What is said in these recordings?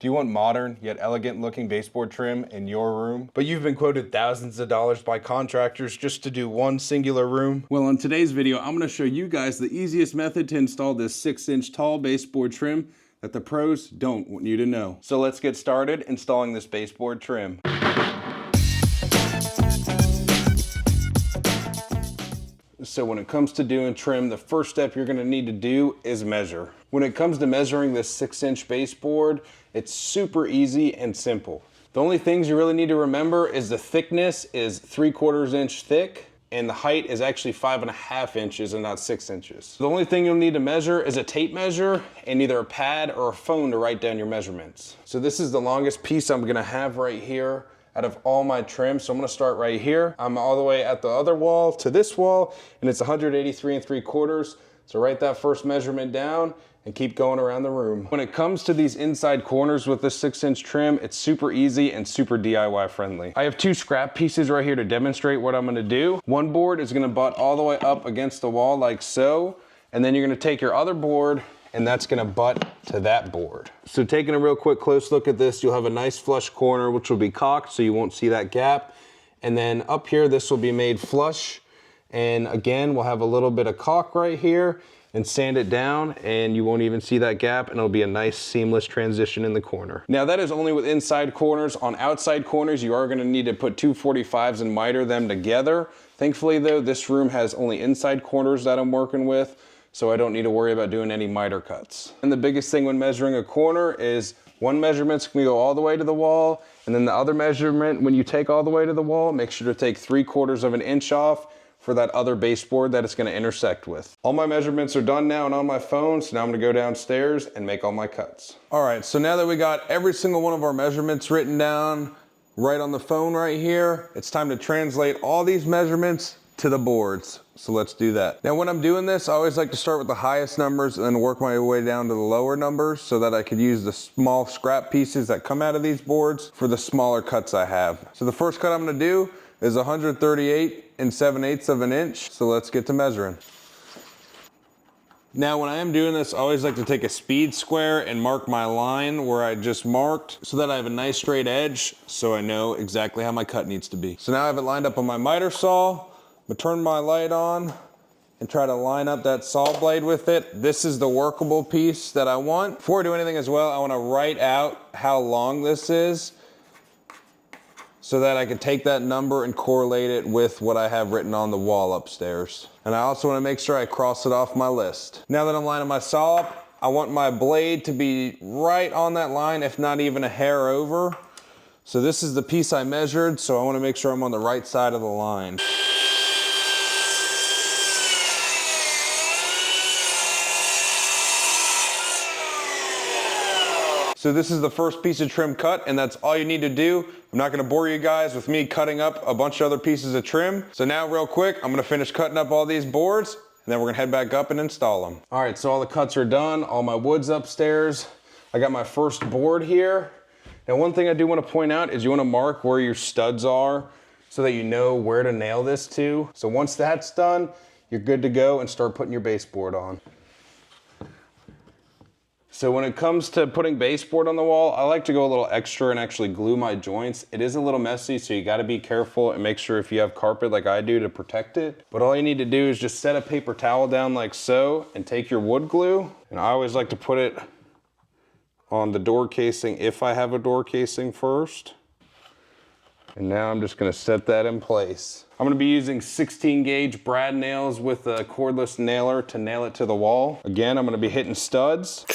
Do you want modern yet elegant looking baseboard trim in your room, but you've been quoted thousands of dollars by contractors just to do one singular room? Well, in today's video, I'm gonna show you guys the easiest method to install this 6-inch tall baseboard trim that the pros don't want you to know. So let's get started installing this baseboard trim. So when it comes to doing trim, the first step you're gonna need to do is measure. When it comes to measuring this 6-inch baseboard, it's super easy and simple. The only things you really need to remember is the thickness is 3/4 inch thick, and the height is actually 5.5 inches and not 6 inches. The only thing you'll need to measure is a tape measure and either a pad or a phone to write down your measurements. So this is the longest piece I'm gonna have right here out of all my trim. So I'm gonna start right here. I'm all the way at the other wall to this wall, and it's 183 3/4. So write that first measurement down and keep going around the room. When it comes to these inside corners with this 6-inch trim, it's super easy and super DIY friendly. I have 2 scrap pieces right here to demonstrate what I'm gonna do. One board is gonna butt all the way up against the wall like so, and then you're gonna take your other board and that's gonna butt to that board. So taking a real quick close look at this, you'll have a nice flush corner which will be caulked so you won't see that gap. And then up here, this will be made flush. And again, we'll have a little bit of caulk right here and sand it down, and you won't even see that gap, and it'll be a nice seamless transition in the corner. Now that is only with inside corners. On outside corners, you are gonna need to put 245s and miter them together. Thankfully though, this room has only inside corners that I'm working with, so I don't need to worry about doing any miter cuts. And the biggest thing when measuring a corner is one measurement's gonna go all the way to the wall, and then the other measurement, when you take all the way to the wall, make sure to take 3/4 of an inch off for that other baseboard that it's gonna intersect with. All my measurements are done now and on my phone, so now I'm gonna go downstairs and make all my cuts. All right, so now that we got every single one of our measurements written down right on the phone right here, it's time to translate all these measurements to the boards. So let's do that. Now when I'm doing this, I always like to start with the highest numbers and then work my way down to the lower numbers so that I could use the small scrap pieces that come out of these boards for the smaller cuts I have. So the first cut I'm gonna do is 138 7/8 of an inch. So let's get to measuring. Now when I am doing this, I always like to take a speed square and mark my line where I just marked so that I have a nice straight edge so I know exactly how my cut needs to be. So now I have it lined up on my miter saw. I'm gonna turn my light on and try to line up that saw blade with it. This is the workable piece that I want. Before I do anything as well, I wanna write out how long this is so that I can take that number and correlate it with what I have written on the wall upstairs. And I also wanna make sure I cross it off my list. Now that I'm lining my saw up, I want my blade to be right on that line, if not even a hair over. So this is the piece I measured, so I wanna make sure I'm on the right side of the line. So this is the first piece of trim cut, and that's all you need to do. I'm not gonna bore you guys with me cutting up a bunch of other pieces of trim. So now real quick, I'm gonna finish cutting up all these boards, and then we're gonna head back up and install them. All right, so all the cuts are done, all my wood's upstairs. I got my first board here. Now one thing I do wanna point out is you wanna mark where your studs are so that you know where to nail this to. So once that's done, you're good to go and start putting your baseboard on. So when it comes to putting baseboard on the wall, I like to go a little extra and actually glue my joints. It is a little messy, so you gotta be careful and make sure if you have carpet like I do to protect it. But all you need to do is just set a paper towel down like so and take your wood glue. And I always like to put it on the door casing if I have a door casing first. And now I'm just gonna set that in place. I'm gonna be using 16 gauge brad nails with a cordless nailer to nail it to the wall. Again, I'm gonna be hitting studs.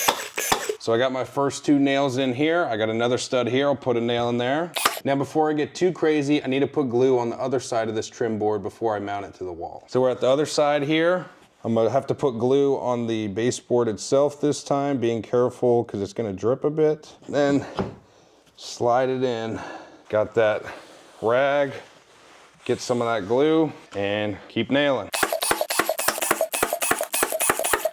So I got my first 2 nails in here. I got another stud here, I'll put a nail in there. Now before I get too crazy, I need to put glue on the other side of this trim board before I mount it to the wall. So we're at the other side here. I'm gonna have to put glue on the baseboard itself this time, being careful because it's gonna drip a bit. Then slide it in. Got that rag, get some of that glue and keep nailing.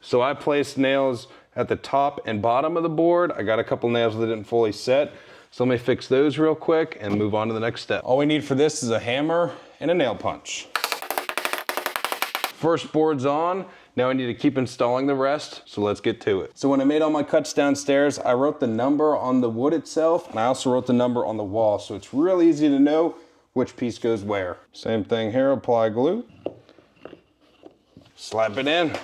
So I placed nails at the top and bottom of the board. I got a couple nails that didn't fully set, so let me fix those real quick and move on to the next step. All we need for this is a hammer and a nail punch. First board's on. Now I need to keep installing the rest, so let's get to it. So when I made all my cuts downstairs, I wrote the number on the wood itself, and I also wrote the number on the wall, so it's real easy to know which piece goes where. Same thing here, apply glue. Slap it in.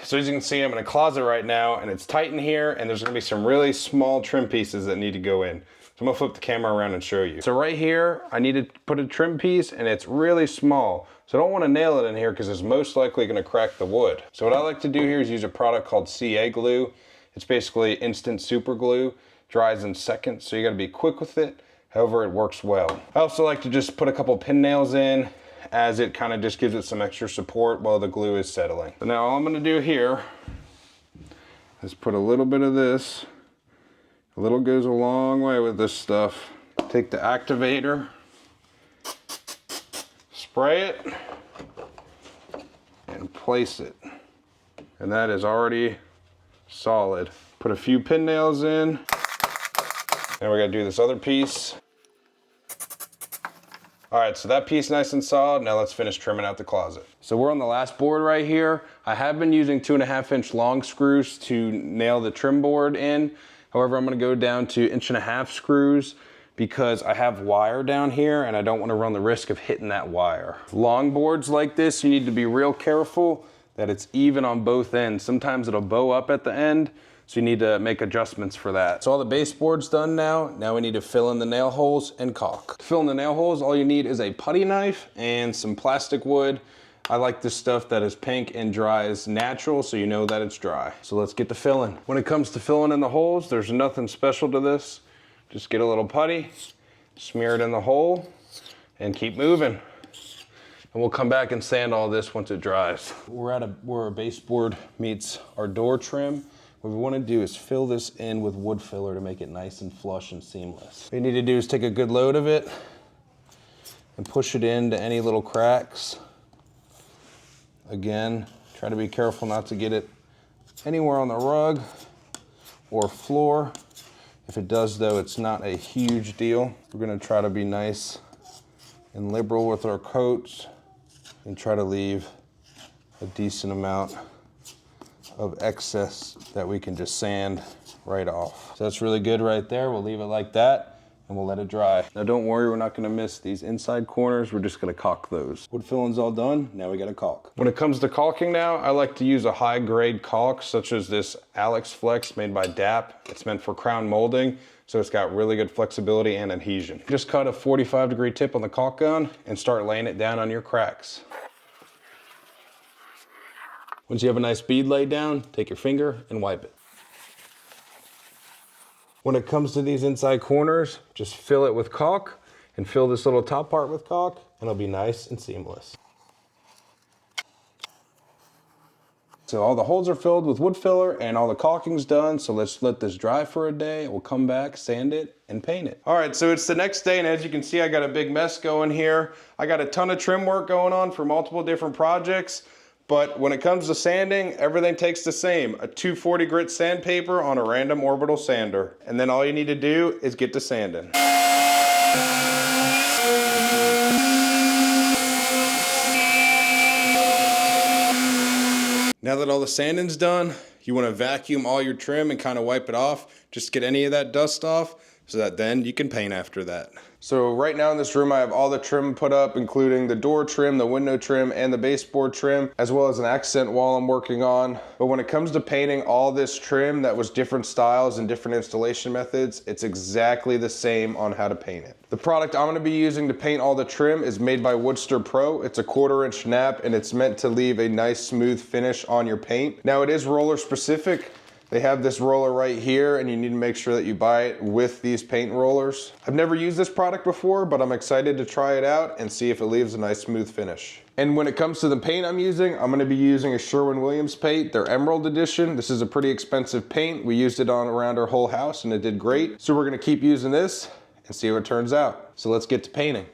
So as you can see, I'm in a closet right now, and it's tight in here, and there's gonna be some really small trim pieces that need to go in. So I'm gonna flip the camera around and show you. So right here, I need to put a trim piece, and it's really small. So I don't wanna nail it in here because it's most likely gonna crack the wood. So what I like to do here is use a product called CA glue. It's basically instant super glue, dries in seconds, so you gotta be quick with it. However, it works well. I also like to just put a couple pin nails in, as it kind of just gives it some extra support while the glue is settling. So now all I'm gonna do here is put a little bit of this. A little goes a long way with this stuff. Take the activator, spray it, and place it. And that is already solid. Put a few pin nails in. Now we gotta do this other piece. All right, so that piece nice and solid. Now let's finish trimming out the closet. So we're on the last board right here. I have been using 2.5-inch long screws to nail the trim board in. However, I'm gonna go down to 1.5-inch screws because I have wire down here and I don't wanna run the risk of hitting that wire. Long boards like this, you need to be real careful that it's even on both ends. Sometimes it'll bow up at the end, so you need to make adjustments for that. So all the baseboard's done now. Now we need to fill in the nail holes and caulk. To fill in the nail holes, all you need is a putty knife and some plastic wood. I like this stuff that is pink and dries natural, so you know that it's dry. So let's get to filling. When it comes to filling in the holes, there's nothing special to this. Just get a little putty, smear it in the hole, and keep moving. And we'll come back and sand all this once it dries. We're at where our baseboard meets our door trim. What we want to do is fill this in with wood filler to make it nice and flush and seamless. What you need to do is take a good load of it and push it into any little cracks. Again, try to be careful not to get it anywhere on the rug or floor. If it does though, it's not a huge deal. We're going to try to be nice and liberal with our coats and try to leave a decent amount of excess that we can just sand right off. So that's really good right there. We'll leave it like that and we'll let it dry. Now don't worry, we're not gonna miss these inside corners. We're just gonna caulk those. Wood filling's all done, now we gotta caulk. When it comes to caulking now, I like to use a high grade caulk such as this Alex Flex made by DAP. It's meant for crown molding, so it's got really good flexibility and adhesion. Just cut a 45-degree tip on the caulk gun and start laying it down on your cracks. Once you have a nice bead laid down, take your finger and wipe it. When it comes to these inside corners, just fill it with caulk and fill this little top part with caulk and it'll be nice and seamless. So all the holes are filled with wood filler and all the caulking's done. So let's let this dry for a day. We'll come back, sand it, and paint it. All right, so it's the next day, and as you can see, I got a big mess going here. I got a ton of trim work going on for multiple different projects. But when it comes to sanding, everything takes the same. A 240 grit sandpaper on a random orbital sander. And then all you need to do is get to sanding. Now that all the sanding's done, you want to vacuum all your trim and kind of wipe it off. Just get any of that dust off so that then you can paint after that. So right now in this room, I have all the trim put up, including the door trim, the window trim, and the baseboard trim, as well as an accent wall I'm working on. But when it comes to painting all this trim that was different styles and different installation methods, it's exactly the same on how to paint it. The product I'm gonna be using to paint all the trim is made by Woodster Pro. It's a 1/4-inch nap and it's meant to leave a nice smooth finish on your paint. Now it is roller specific. They have this roller right here and you need to make sure that you buy it with these paint rollers. I've never used this product before, but I'm excited to try it out and see if it leaves a nice smooth finish. And when it comes to the paint I'm using, I'm gonna be using a Sherwin-Williams paint, their Emerald Edition. This is a pretty expensive paint. We used it on around our whole house and it did great. So we're gonna keep using this and see how it turns out. So let's get to painting.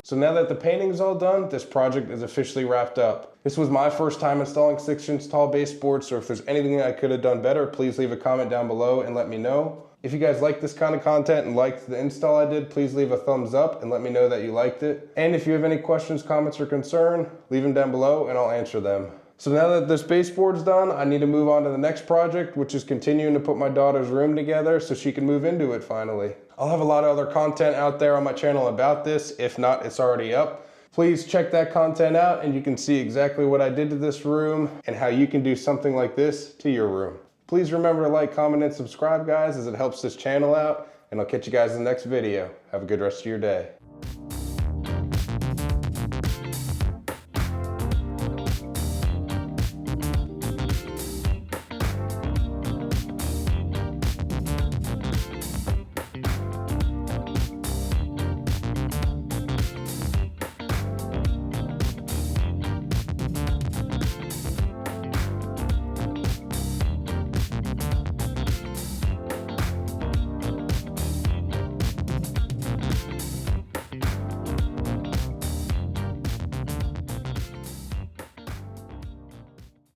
So now that the painting is all done, this project is officially wrapped up. This was my first time installing 6-inch tall baseboards, so if there's anything I could have done better, please leave a comment down below and let me know. If you guys like this kind of content and liked the install I did, please leave a thumbs up and let me know that you liked it. And if you have any questions, comments, or concern, leave them down below and I'll answer them. So now that this baseboard's done, I need to move on to the next project, which is continuing to put my daughter's room together so she can move into it finally. I'll have a lot of other content out there on my channel about this. If not, it's already up. Please check that content out and you can see exactly what I did to this room and how you can do something like this to your room. Please remember to like, comment, and subscribe, guys, as it helps this channel out. And I'll catch you guys in the next video. Have a good rest of your day.